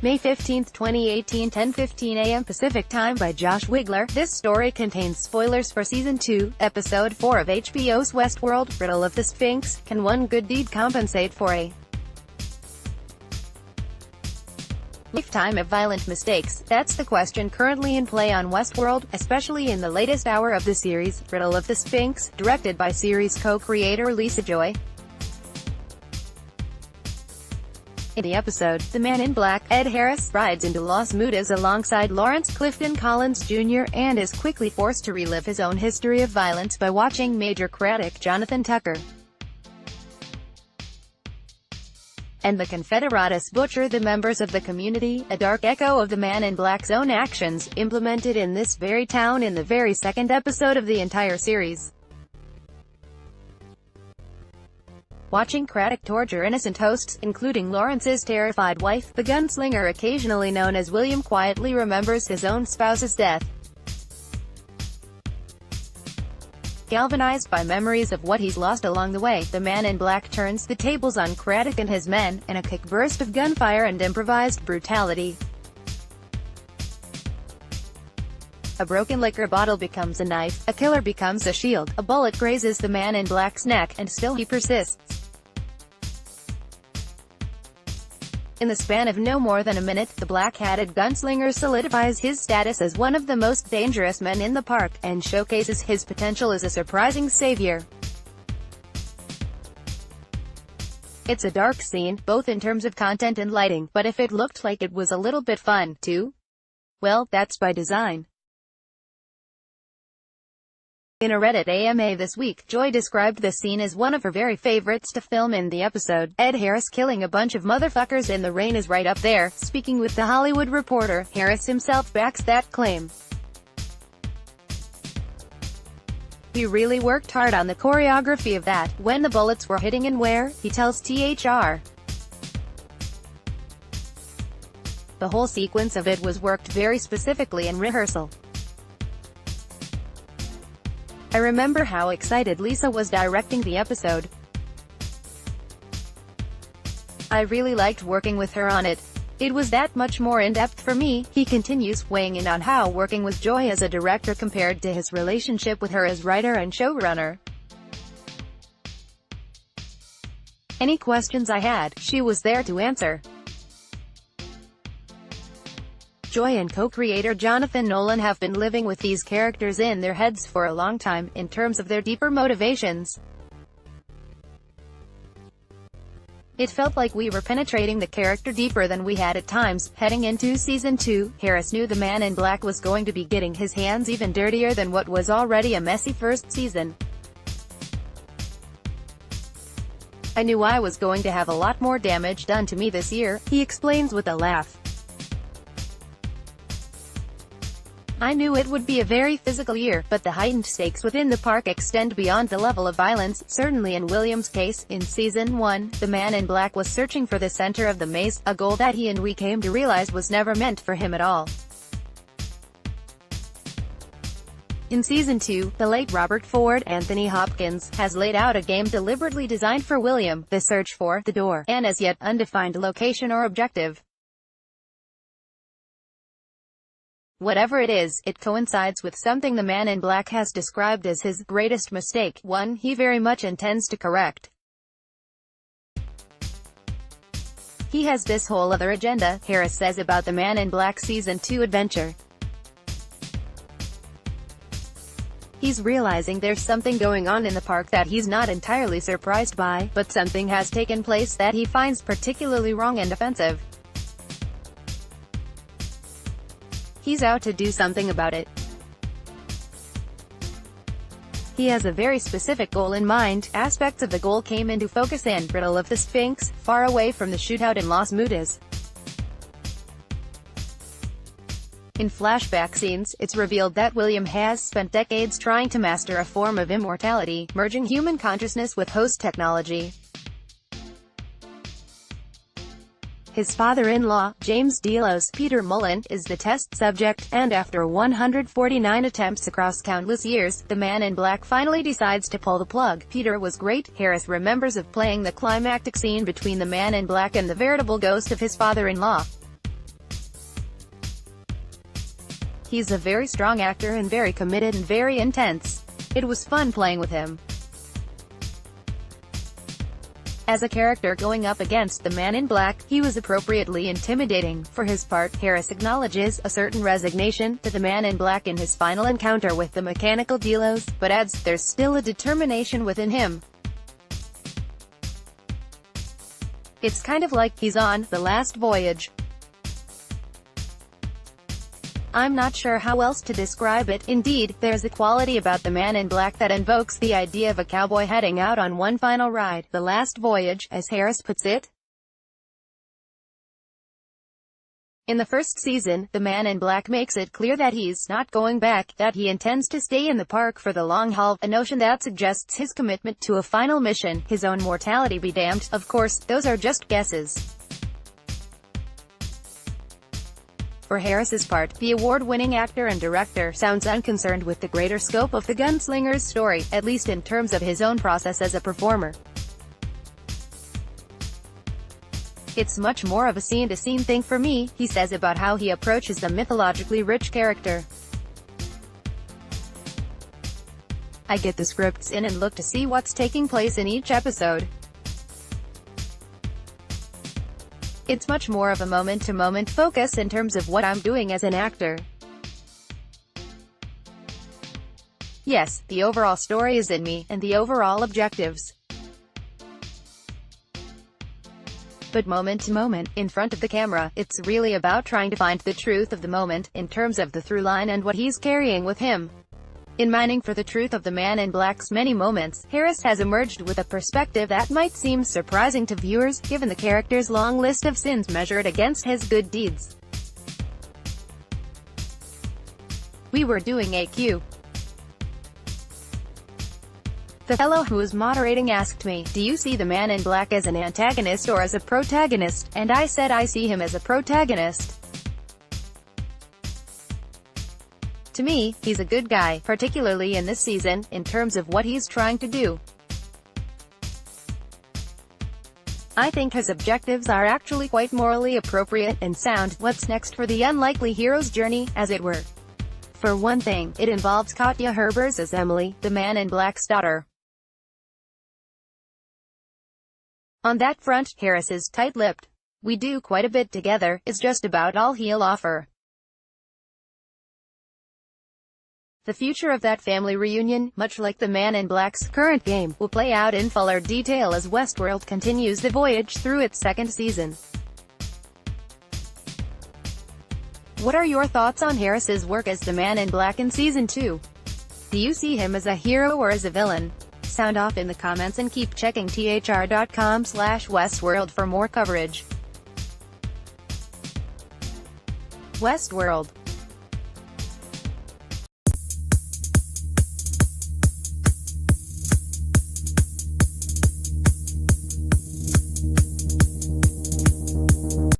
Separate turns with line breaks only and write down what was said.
May 15, 2018, 10:15 a.m. Pacific Time by Josh Wigler. This story contains spoilers for Season 2, Episode 4 of HBO's Westworld, Riddle of the Sphinx. Can one good deed compensate for a lifetime of violent mistakes? That's the question currently in play on Westworld, especially in the latest hour of the series, Riddle of the Sphinx, directed by series co-creator Lisa Joy. In the episode, the Man in Black, Ed Harris, rides into Las Mudas alongside Lawrence Clifton Collins Jr. and is quickly forced to relive his own history of violence by watching Major Craddock, Jonathan Tucker, and the Confederatus butcher the members of the community, a dark echo of the Man in Black's own actions, implemented in this very town in the very second episode of the entire series. Watching Craddock torture innocent hosts, including Lawrence's terrified wife, the gunslinger occasionally known as William quietly remembers his own spouse's death. Galvanized by memories of what he's lost along the way, the Man in Black turns the tables on Craddock and his men, in a quick burst of gunfire and improvised brutality. A broken liquor bottle becomes a knife, a killer becomes a shield, a bullet grazes the Man in Black's neck, and still he persists. In the span of no more than a minute, the black-hatted gunslinger solidifies his status as one of the most dangerous men in the park, and showcases his potential as a surprising savior. It's a dark scene, both in terms of content and lighting, but if it looked like it was a little bit fun, too, well, that's by design. In a Reddit AMA this week, Joy described the scene as one of her very favorites to film in the episode. Ed Harris killing a bunch of motherfuckers in the rain is right up there. Speaking with The Hollywood Reporter, Harris himself backs that claim. "We really worked hard on the choreography of that, when the bullets were hitting and where," he tells THR. "The whole sequence of it was worked very specifically in rehearsal. I remember how excited Lisa was directing the episode. I really liked working with her on it. It was that much more in-depth for me," he continues, weighing in on how working with Joy as a director compared to his relationship with her as writer and showrunner. "Any questions I had, she was there to answer." Joy and co-creator Jonathan Nolan have been living with these characters in their heads for a long time, in terms of their deeper motivations. "It felt like we were penetrating the character deeper than we had at times." Heading into Season 2, Harris knew the Man in Black was going to be getting his hands even dirtier than what was already a messy first season. "I knew I was going to have a lot more damage done to me this year," he explains with a laugh. "I knew it would be a very physical year, but the heightened stakes within the park extend beyond the level of violence." Certainly in William's case, in Season 1, the Man in Black was searching for the center of the maze, a goal that he and we came to realize was never meant for him at all. In Season 2, the late Robert Ford, Anthony Hopkins, has laid out a game deliberately designed for William, the search for the door, an as yet undefined location or objective. Whatever it is, it coincides with something the Man in Black has described as his greatest mistake, one he very much intends to correct. "He has this whole other agenda," Harris says about the Man in Black Season 2 adventure. "He's realizing there's something going on in the park that he's not entirely surprised by, but something has taken place that he finds particularly wrong and offensive. He's out to do something about it. He has a very specific goal in mind." Aspects of the goal came into focus in Riddle of the Sphinx, far away from the shootout in Las Mudas. In flashback scenes, it's revealed that William has spent decades trying to master a form of immortality, merging human consciousness with host technology. His father-in-law, James Delos Peter Mullen, is the test subject, and after 149 attempts across countless years, the Man in Black finally decides to pull the plug. "Peter was great," Harris remembers of playing the climactic scene between the Man in Black and the veritable ghost of his father-in-law. He's a very strong actor and very committed and very intense. It was fun playing with him. As a character going up against the Man in Black, he was appropriately intimidating. For his part, Harris acknowledges a certain resignation to the Man in Black in his final encounter with the mechanical delos, but adds, there's still a determination within him. It's kind of like he's on the last voyage. I'm not sure how else to describe it. Indeed, there's a quality about the Man in Black that invokes the idea of a cowboy heading out on one final ride, the last voyage, as Harris puts it. In the first season, the Man in Black makes it clear that he's not going back, that he intends to stay in the park for the long haul, a notion that suggests his commitment to a final mission, his own mortality be damned. Of course, those are just guesses. For Harris's part, the award-winning actor and director sounds unconcerned with the greater scope of the gunslinger's story, at least in terms of his own process as a performer. It's much more of a scene-to-scene thing for me, he says about how he approaches the mythologically rich character. I get the scripts in and look to see what's taking place in each episode. It's much more of a moment-to-moment focus in terms of what I'm doing as an actor. Yes, the overall story is in me, and the overall objectives. But moment to moment, in front of the camera, it's really about trying to find the truth of the moment, in terms of the through line and what he's carrying with him. In mining for the truth of the Man in Black's many moments, Harris has emerged with a perspective that might seem surprising to viewers, given the character's long list of sins measured against his good deeds. We were doing AQ. The fellow who was moderating asked me, do you see the Man in Black as an antagonist or as a protagonist? And I said I see him as a protagonist. To me, he's a good guy, particularly in this season, in terms of what he's trying to do. I think his objectives are actually quite morally appropriate and sound. What's next for the unlikely hero's journey, as it were? For one thing, it involves Katja Herbers as Emily, the Man in Black's daughter. On that front, Harris is tight-lipped. "We do quite a bit together," is just about all he'll offer. The future of that family reunion, much like the Man in Black's current game, will play out in fuller detail as Westworld continues the voyage through its second season. What are your thoughts on Harris's work as the Man in Black in Season 2? Do you see him as a hero or as a villain? Sound off in the comments and keep checking thr.com/Westworld for more coverage. Westworld.